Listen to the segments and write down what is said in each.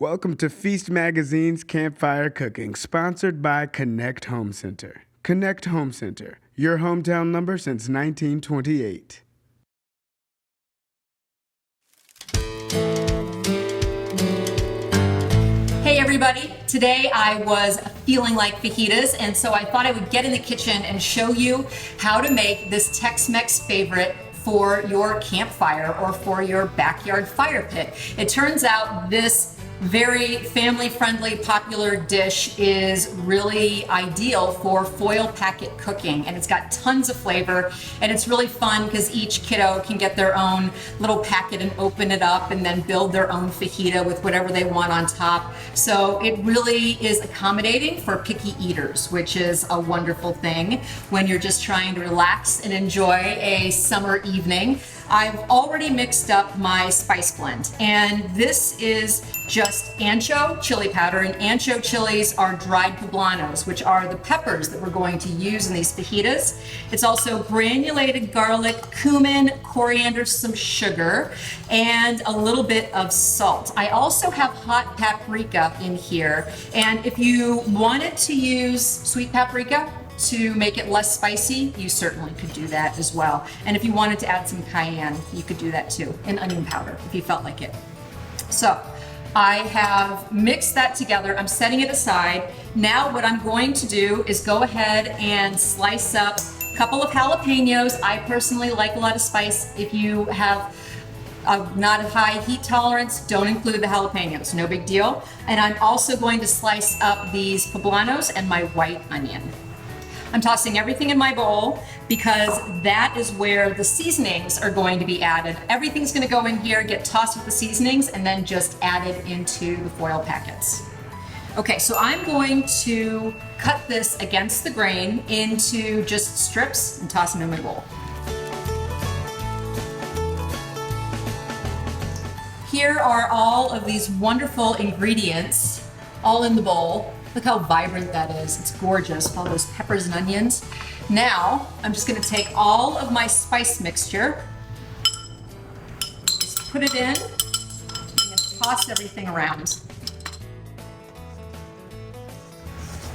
Welcome to Feast Magazine's Campfire Cooking, sponsored by Knecht Home Center. Knecht Home Center, your hometown lumber since 1928. Hey everybody, today I was feeling like fajitas, and so I thought I would get in the kitchen and show you how to make this Tex Mex favorite for your campfire or for your backyard fire pit. It turns out this very family-friendly, popular dish is really ideal for foil packet cooking, and it's got tons of flavor, and it's really fun because each kiddo can get their own little packet and open it up and then build their own fajita with whatever they want on top. So it really is accommodating for picky eaters, which is a wonderful thing when you're just trying to relax and enjoy a summer evening. I've already mixed up my spice blend, and this is just ancho chili powder, and ancho chilies are dried poblanos, which are the peppers that we're going to use in these fajitas. It's also granulated garlic, cumin, coriander, some sugar, and a little bit of salt. I also have hot paprika in here, and if you wanted to use sweet paprika to make it less spicy, you certainly could do that as well. And if you wanted to add some cayenne, you could do that too, and onion powder if you felt like it. So I have mixed that together. I'm setting it aside. Now what I'm going to do is go ahead and slice up a couple of jalapenos. I personally like a lot of spice. If you have not a high heat tolerance, don't include the jalapenos, no big deal. And I'm also going to slice up these poblanos and my white onion. I'm tossing everything in my bowl because that is where the seasonings are going to be added. Everything's going to go in here, get tossed with the seasonings, and then just added into the foil packets. Okay, so I'm going to cut this against the grain into just strips and toss them in my bowl. Here are all of these wonderful ingredients all in the bowl. Look how vibrant that is. It's gorgeous, all those peppers and onions. Now, I'm just gonna take all of my spice mixture, just put it in, and toss everything around.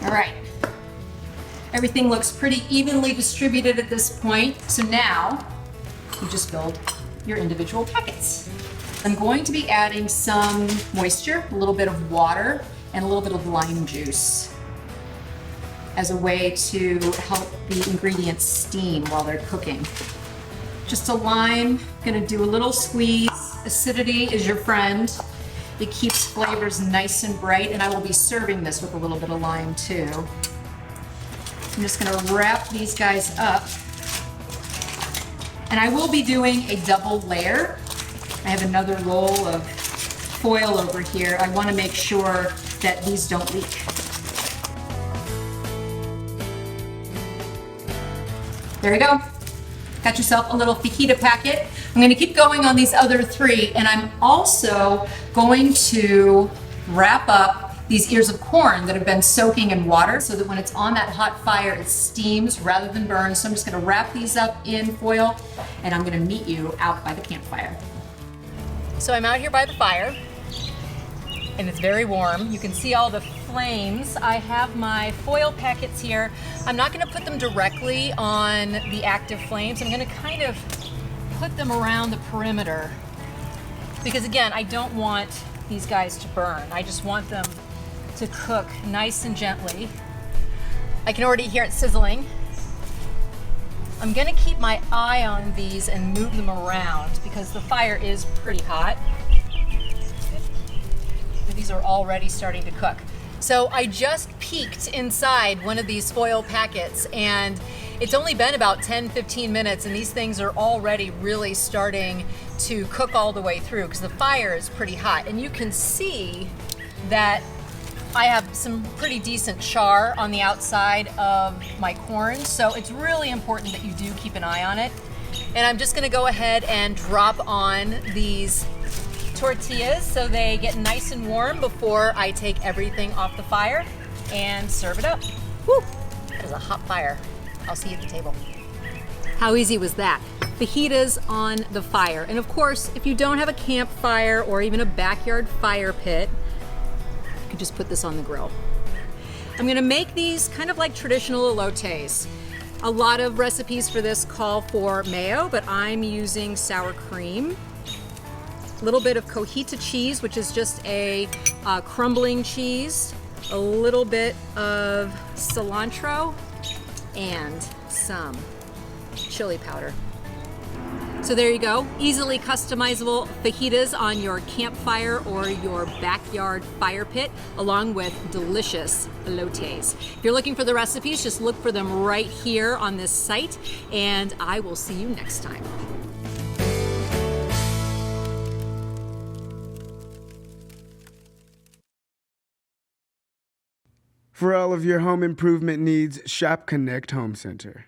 All right, everything looks pretty evenly distributed at this point. So now, you just build your individual packets. I'm going to be adding some moisture, a little bit of water, and a little bit of lime juice as a way to help the ingredients steam while they're cooking. Just a lime, gonna do a little squeeze. Acidity is your friend. It keeps flavors nice and bright, and I will be serving this with a little bit of lime too. I'm just gonna wrap these guys up. And I will be doing a double layer. I have another roll of foil over here. I wanna make sure that these don't leak. There you go. Got yourself a little fajita packet. I'm gonna keep going on these other three, and I'm also going to wrap up these ears of corn that have been soaking in water so that when it's on that hot fire, it steams rather than burns. So I'm just gonna wrap these up in foil, and I'm gonna meet you out by the campfire. So I'm out here by the fire, and it's very warm. You can see all the flames. I have my foil packets here. I'm not gonna put them directly on the active flames. I'm gonna kind of put them around the perimeter because again, I don't want these guys to burn. I just want them to cook nice and gently. I can already hear it sizzling. I'm gonna keep my eye on these and move them around because the fire is pretty hot. These are already starting to cook. So I just peeked inside one of these foil packets, and it's only been about 10-15 minutes, and these things are already really starting to cook all the way through because the fire is pretty hot. And you can see that I have some pretty decent char on the outside of my corn, so it's really important that you do keep an eye on it. And I'm just gonna go ahead and drop on these tortillas so they get nice and warm before I take everything off the fire and serve it up. Woo, that is a hot fire. I'll see you at the table. How easy was that? Fajitas on the fire. And of course, if you don't have a campfire or even a backyard fire pit, could just put this on the grill. I'm gonna make these kind of like traditional elotes. A lot of recipes for this call for mayo, but I'm using sour cream. A little bit of cojita cheese, which is just a crumbling cheese. A little bit of cilantro and some chili powder. So there you go, easily customizable fajitas on your campfire or your backyard fire pit, along with delicious elotes. If you're looking for the recipes, just look for them right here on this site, and I will see you next time. For all of your home improvement needs, shop Knecht Home Center.